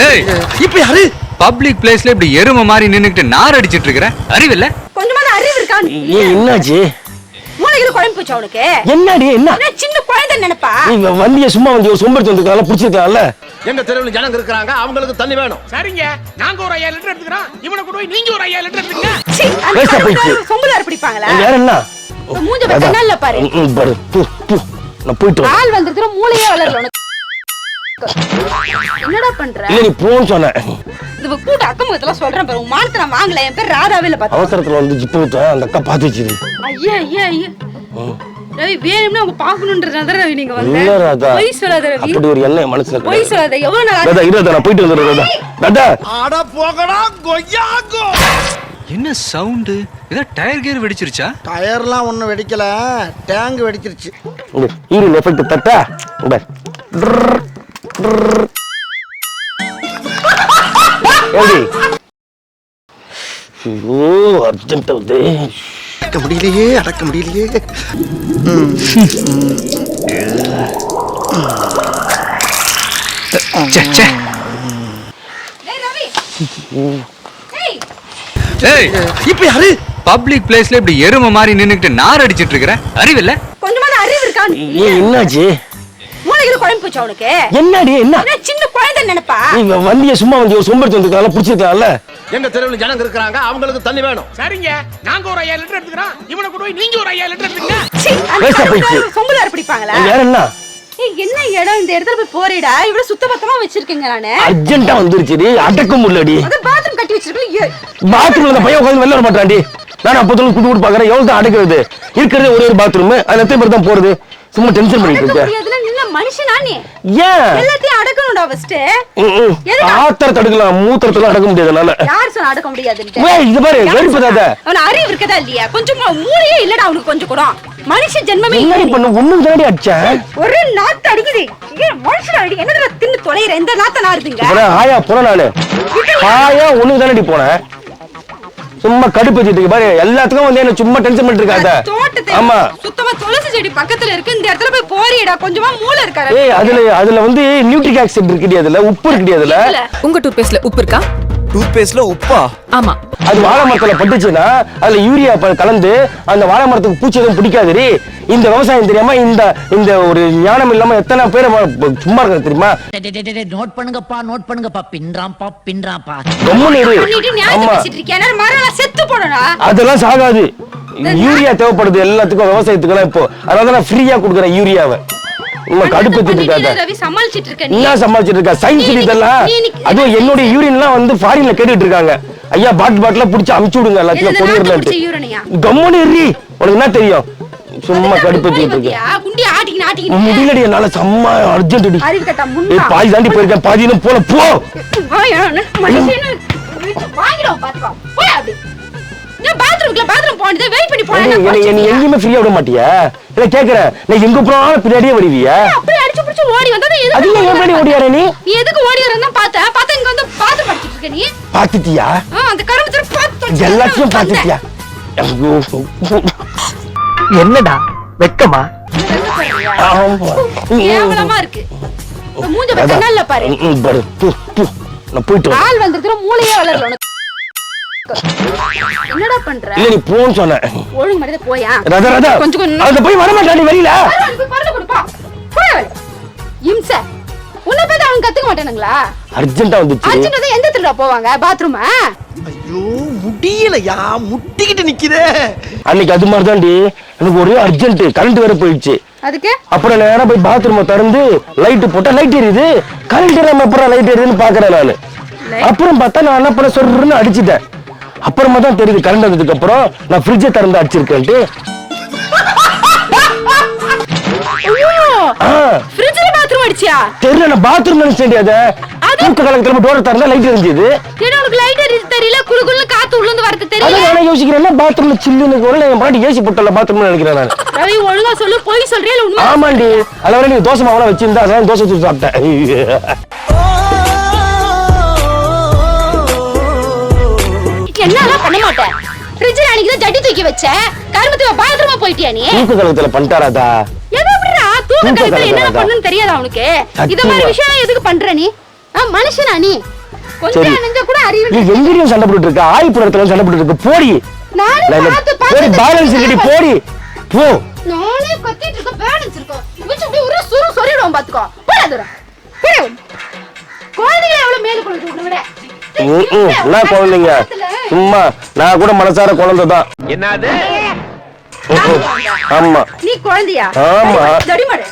ஏய் இப்ப யாரு பப்ளிக் பிளேஸ்ல இப்படி எருமை மாதிரி நின்னுக்கிட்டு நார் அடிச்சிட்டு இருக்கற? அறிவில்ல? கொஞ்சமான அறிவு இருக்கா? என்னாச்சு? மூளையில குழம்பு போச்சு அவனுக்கு. என்னடி என்ன? சின்ன குழந்தை நினைப்பா. நீ வண்டிய சும்மா வந்து ஒரு சொம்பெடுத்து வந்துக்கல புடிச்சிருக்கல. எங்க தெருவுல ஜனங்க இருக்காங்க, அவங்களுக்கு தண்ணி வேணும். சரிங்க, நாங்க ஒரு 5000 லிட்டர் எடுத்துக்கறோம். இவனை கொண்டு போய் நீங்க ஒரு 5000 லிட்டர் எடுத்துக்கங்க. பேச போயிச்சு. சொம்புலார் பிடிப்பாங்களா? வேற என்ன? மூஞ்ச கண்ணால பாரு. பாரு. நான் போயிட்டு வரேன். ஆள் வந்திருக்கிற மூளையே வளரல உனக்கு. என்னடா பண்ற? இல்ல நீ போன்னு சொன்ன. இது கூட்ட அக்கமத்துல சொல்றேன் பாரு. உன் மானத்தை நான் வாங்கல. என் பேர் ராதாவே இல்ல பாத்து. அவசரத்துல வந்து ஜிப்பு விட்ட அந்த அக்கா பாத்துச்சு. ஐயா ஐயா ஐயா. ரவி வேணும்னா அவங்க பாக்கணும்ன்றதால ரவி நீங்க வந்து. இல்ல ராதா. போய் சொல்லாத ரவி. அப்படி ஒரு எண்ணம் மனசுல. போய் சொல்லாத. எவ்வளவு நாள் ராதா இரு நான் போயிட்டு வந்துறேன் ராதா. ராதா. அட போகடா கொய்யாகோ. என்ன சவுண்ட்? ஏதோ டயர் கியர் வெடிச்சிருச்சா? டயர்லாம் ஒண்ணும் வெடிக்கல, டேங்க் வெடிச்சிருச்சு. ஈரின் எஃபெக்ட் தட்டா. பை. ஏடி. ஓ அர்ஜென்ட் வந்து. அடக்க முடியலையே, அடக்க முடியலையே. ச்சே. ஏய் ரவி. ஏய். ஏய் இப்ப யாரு பப்ளிக் பிளேஸ்ல இப்படி எருமை மாதிரி நின்னுக்கிட்டு நார் அடிச்சிட்டு இருக்கற? அறிவில்ல? கொஞ்சமான அறிவு இருக்கா? என்னாச்சு? மூளையில குழம்பு போச்சு அவனுக்கு. என்னடி என்ன? சின்ன குழந்தை நினைப்பா. நீ வண்டிய சும்மா வந்து ஒரு சொம்பெடுத்து வந்துக்கல புடிச்சிருக்கல. எங்க தெருவுல ஜனங்க இருக்காங்க, அவங்களுக்கு தண்ணி வேணும். சரிங்க, நாங்க ஒரு 5000 லிட்டர் எடுத்துக்கறோம். இவனை கொண்டு போய் நீங்க ஒரு 5000 லிட்டர் எடுத்துக்கங்க. பேச போயிச்சு. சொம்புலார் பிடிப்பாங்களா? வேற என்ன? என்ன இடம் இந்த இடத்துல போய் போறேடா? இவ்வளவு சுத்தபத்தமா வச்சிருக்கீங்க. நானு அர்ஜென்ட்டா வந்துருச்சுடி, அடக்க முடியலடி. அத பாத்ரூம் கட்டி வச்சிருக்கீங்க. பாத்ரூம்ல அந்த பையன் உட்கார்ந்து வெளில வர மாட்டான்டி. நான் அப்போதுல குடு பாக்குறேன். எவ்வளவு தான் அடக்குறது? இருக்கிறது ஒரே ஒரு பாத்ரூம், அதுல எத்தனை பேர் தான் போறது? சும்மா டென்ஷன் பண்ணிட்டு இருக்க. அதுல நீங்க மனுஷனா நீ? ஏன் எல்லாத்தையும் அடக்கணும்டா ஃபர்ஸ்ட். ஆத்தர தடுக்கலாம், மூத்திரத்தெல்லாம் அடக்க முடியாதுனால. யார் சொன்னா அடக்க முடியாதுன்னு? ஏய் இது பாரு வெறுப்புதாத. அவன அறிவு இருக்கதா இல்லையா? கொஞ்சம் மூளையே இல்லடா அவனுக்கு கொஞ்சம் கூட. மனுஷ ஜென்மமே என்னடி பண்ணு? ஒண்ணும் தானடி அடிச்சேன். ஒரு நாத்து அடிக்குது. ஏன் மனுஷனா அடி? என்னடா தின்னு தொலைற? இந்த நாத்த நாறுதுங்க. அப்புறம் ஆயா போன நானு. ஆயா ஒண்ணும் தானடி போனேன். சும்மா கடுப்பேத்திட்டு இருக்கு பாரு. எல்லாத்துக்கும் வந்து என்ன சும்மா டென்ஷன் பண்ணிட்டு இருக்காத. ஆமா சுத்தமா துளசி செடி பக்கத்துல இருக்கு. இந்த இடத்துல போய் போறியடா. கொஞ்சமா மூளை இருக்காரு. ஏய் அதுல வந்து நியூட்ரிக் ஆசிட் இருக்குடி, அதுல உப்பு இருக்குடி. அதுல உங்க டூத்பேஸ்ட்ல உப்பு இருக்கா? டூத்பேஸ்ட்ல உப்பா? ஆமா. அது வாழை மரத்துல பட்டுச்சுன்னா அதுல யூரியா கலந்து அந்த வாழை மரத்துக்கு பூச்சி எதுவும் பிடிக்காதுரி. இந்த விவசாயம் தெரியாம இந்த ஒரு ஞானம் இல்லாம எத்தனை பேர் சும்மா இருக்க தெரியுமா? நோட் பண்ணுங்கப்பா பின்றாம்பா. செத்து போடா. அதெல்லாம் சாகாது. யூரியா தேவைப்படுது எல்லாத்துக்கும், விவசாயத்துக்கெல்லாம். இப்போ அதனால நான் ஃப்ரீயா கொடுக்குறேன் யூரியாவை. கடுப்பேத்திட்டு இருக்காத. என்ன சமாளிச்சிட்டு இருக்கா? சயின்ஸ் இதெல்லாம். அதுவும் என்னுடைய யூரின்லாம் வந்து ஃபாரின்ல கேட்டுட்டு இருக்காங்க. ஐயா பாட்டில புடிச்சு அமுச்சு விடுங்க எல்லாத்தையும் கொரியர்ல. கம்முனு ஏறி. உனக்கு என்ன தெரியும்? சும்மா கடுப்பேத்திட்டு இருக்க. முடியலடி என்னால. செம்ம அர்ஜென்ட். பாதி தாண்டி போயிருக்கேன், பாதி இன்னும் போல. போ எங்கேயுமே ஃப்ரீயா விட மாட்டியா? இல்ல கேக்குறேன், நான் எங்க போனாலும் பின்னாடியே வருவியா? ஓடியார நீ? எதுக்கு ஓடியாரன்னு பார்த்தா இங்க வந்து பாத்து படிச்சிட்டு இருக்க நீ. பாத்துட்டியா? அந்த கருமத்துல பாத்து எல்லாத்தையும் பாத்துட்டியா? என்னடா வெக்கமா? கேவலமா இருக்கு. மூஞ்ச கண்ணால பாரு. நான் போயிட்டு வரேன். ஆள் வந்திருக்கிற மூளையே வளரல உனக்கு. என்னடா பண்ற? இல்ல நீ போன்னு சொன்ன. ஒழுங்கு மரியாதை போயா. ராதா கொஞ்சம் அங்க போய் வர மாட்டானே வெளியில. பரல கொடுப்பா. போய். இம்ச. உன்ன பத்தி அவங்க கத்துக்க மாட்டானுங்களா? அர்ஜென்ட்டா வந்துச்சு. அர்ஜென்ட்டா எந்த இடத்துல போவாங்க? பாத்ரூமா? ஐயோ முடியலையா, முட்டிக்கிட்டு நிக்குதே. அன்னைக்கு அது மாதிரி தான்டி. எனக்கு ஒரே அர்ஜென்ட், கரண்ட் வேற போயிடுச்சு. அதுக்கு அப்புறம் நேரா போய் பாத்ரூமை திறந்து லைட் போட்டா லைட் எரியுது. கரண்ட் இல்லாம அப்புறம் லைட் எரியுதுன்னு பாக்குறேன் நானு. அப்புறம் பார்த்தா நான் என்ன பண்ண சொல்றேன்னு அடிச்சுட்டேன். அப்புறமா தான் தெரியுது கரண்ட் வந்ததுக்கு அப்புறம் நான் ஃப்ரிட்ஜை திறந்து அடிச்சிருக்கேன்ட்டு. ஃப்ரிட்ஜ்ல பாத்ரூம் அடிச்சியா? தெரியல, நான் பாத்ரூம் நினைச்சேன். அத தூக்க கலக்கத்துல டோர் திறந்தா லைட் எரிஞ்சது. ஏன்னா உனக்கு லைட் எரியுது தெரியல, குளுகுல்னு காத்து உள்ள இருந்து வரது தெரியல. அத நான் யோசிக்கிறேன், பாத்ரூம்ல சில்லுன்னு ஒருல என் பாட்டி ஏசி போட்டல பாத்ரூம்ல நினைக்கிறேன் நான். ரவி ஒழுங்கா சொல்லு, போய் சொல்றியா இல்ல உண்மை? ஆமாண்டி. அதனால நீ தோசை மாவுல வச்சிருந்தா அதான் தோசை ஊத்தி சாப்பிட்டேன். என்னலாம் பண்ண மாட்டேன். ஃப்ரிட்ஜ்ல அன்னைக்கு தான் ஜட்டி தூக்கி வச்ச. கருமத்துல பாத்ரூமா போயிட்டியா நீ? தூக்க கலக்கத்துல பண்ணிட்டாராதா? எது அப்படிடா? தூக்க கலக்கத்துல என்ன பண்ணனும் தெரியாதா உனக்கு? இத மாதிரி விஷயம் எதுக்கு பண்ற நீ? மனுஷனா நீ சரி. கொஞ்சம் நெஞ்ச கூட அறிவு நீ எங்கேயும் சண்டை போட்டுட்டு இருக்க ஆயிப்புறத்துல சண்டை போட்டுட்டு இருக்க போடி நானே பார்த்து போடி பேலன்ஸ் இல்லடி போடி போ நானே கத்திட்டு இருக்க பேலன்ஸ் இருக்கும் இவச்சு அப்படியே ஒரு சுரு சொறிடுவோம் பாத்துக்கோ போடா தூரம் போடா குழந்தைகளை எவ்வளவு மேல கொண்டு விட்டு விட என்ன குழந்தைங்க சும்மா நான் கூட மனசார குழந்தை தான் என்னது ஆமா நீ குழந்தையா ஆமா. தடிமாடு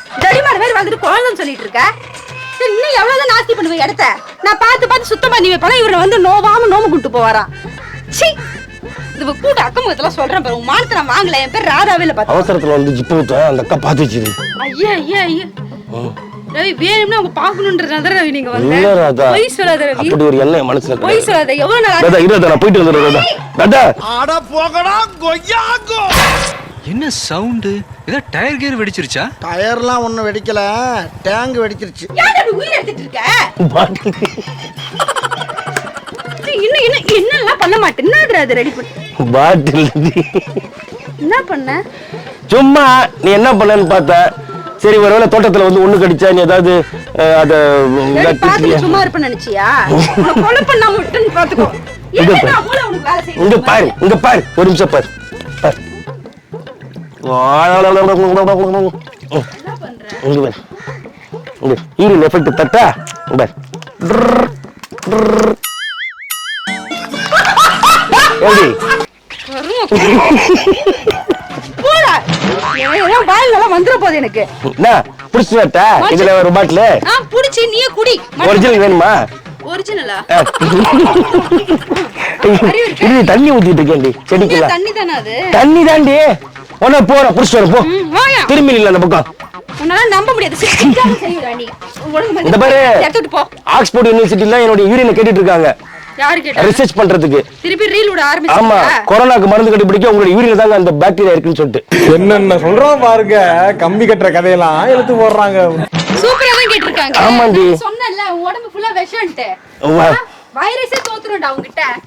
மாதிரி வந்துட்டு குழந்தைன்னு சொல்லிட்டு இருக்க சரி, இன்னும் எவ்வளவுதான் நாஸ்தி பண்ணுவ இடத்த நான் பார்த்து சுத்தம் பண்ணி வைப்பேன் இவரை வந்து நோவாம நோம கூட்டு போவாராம் சி இது கூட்ட அக்கம்பக்கத்துல சொல்றேன் பாரு உன் மானத்தை நான் வாங்கல என் பேர் ராதாவே இல்ல பாத்து அவசரத்துல வந்து ஜிப்பு ஊத்த அந்த அக்கா பாத்து வச்சிரு ஐயா ரவி வேணும்னா அவங்க பாக்கணும்ன்றதால ரவி நீங்க வந்து இல்ல ராதா பொய் சொல்லாத ரவி அப்படி ஒரு எண்ணம் மனசுல பொய் சொல்லாத எவ்வளவு நாள் ராதா இரு ராதா நான் போயிட்டு வந்துடுறேன் ராதா அட போகடா கொய்யாங்கோ. என்ன சவுண்டு ஏதோ டயர் கியர் வெடிச்சிருச்சா? டயர்லாம் ஒண்ணும் வெடிக்கல, டேங்க் வெடிச்சிருச்சு. ஏன் அப்படி உயிர் எடுத்துட்டு இருக்க இன்னும் என்னெல்லாம் பண்ண மாட்டேன் என்ன அது ரெடி பண்ண பாட்டில் என்ன பண்ண சும்மா நீ என்ன பண்ணன்னு பார்த்த சரி ஒருவேளை தோட்டத்துல வந்து ஒண்ணு கடிச்சா நீ ஏதாவது அத பாத்துட்டு சும்மா இருப்ப நினைச்சியா கொலை பண்ணா மட்டும் பாத்துக்கோ இங்க பாரு ஒரு நிமிஷம் பாரு ஈரின் எஃபெக்ட் தட்டா பாரு எப்படி வந்துட போகுது எனக்கு புடிச்சு வரட்டா இதுல ஒரு பாட்டில் புடிச்சு நீயே குடி ஒரிஜினல் வேணுமா ஒரிஜினலா இது தண்ணி ஊத்திட்டு இருக்கேன்டி செடிக்கெல்லாம் தண்ணி தானே அது தண்ணி தாண்டி உன்ன போற புடிச்சு வர போ திரும்பி நில்ல அந்த பக்கம் உன்னால நம்ப முடியாது செய்யுடா நீ இந்த பாரு எடுத்துட்டு போ ஆக்ஸ்போர்ட் யூனிவர்சிட்டில என்னோட யூரினை கேட்டுட்டு இருக்காங்க யாரு கேட்டா ரிசர்ச் பண்றதுக்கு திருப்பி ரீல் விட ஆமா ஆரம்பிச்சீங்க கொரோனாக்கு மருந்து கண்டுபிடிக்க உங்களோட யூரின்ல தாங்க அந்த பாக்டீரியா இருக்குன்னு சொல்லிட்டு என்னென்ன சொல்றோம் பாருங்க கம்பி கட்டுற கதையெல்லாம் எடுத்து போடுறாங்க சூப்பரா தான் கேட்டிருக்காங்க ஆமாண்டி. சொன்னேன்ல உடம்பு ஃபுல்லா விஷம்ட்டு வா. வைரஸே தோத்துறோம்டா உன்கிட்ட